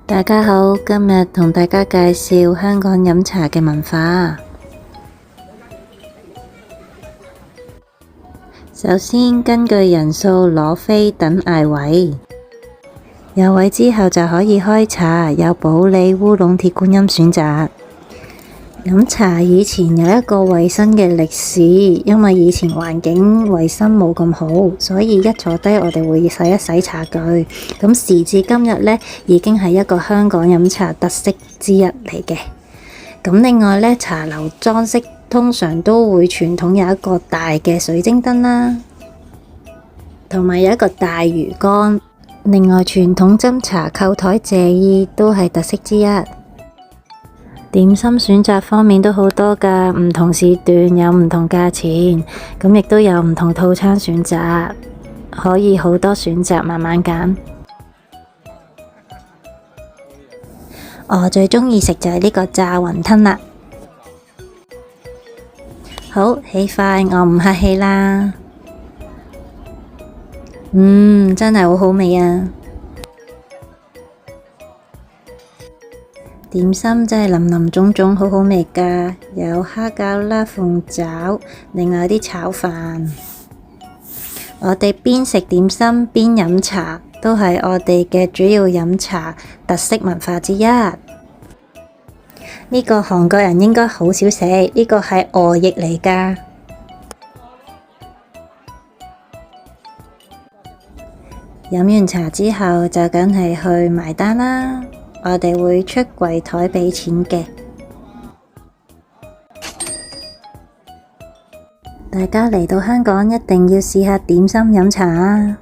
大家好，今日同大家介紹香港飲茶嘅文化。首先根據人數攞飛等嗌位，有位之後就可以開茶，有普洱、烏龍、鐵觀音選擇。飲茶以前有一個衛生嘅歷史，因為以前環境衛生冇咁好，所以一坐低我哋會洗一洗茶具。咁時至今日呢，已經係一個香港飲茶特色之一嚟嘅。咁另外呢，茶樓裝飾通常都會傳統有一個大嘅水晶燈啦，同埋有一個大魚缸。另外傳統斟茶、扣台、謝意都係特色之一。點心選擇方面都好多㗎，唔同時段有唔同價錢，咁亦都有唔同套餐選擇，可以好多選擇慢慢揀。我最鍾意食就係呢個炸雲吞啦。好，起筷，我唔客氣啦。真係好好味啊！點心真係林林總總，好好味㗎，有蝦餃啦、鳳爪，另外有啲炒飯。我哋邊食點心邊飲茶，都係我哋嘅主要飲茶特色文化之一。呢個韓國人應該好少食，呢個係鵝翼嚟㗎。飲完茶之後就梗係去埋單啦。我哋會出櫃台畀錢嘅。大家嚟到香港一定要試下點心飲茶啊！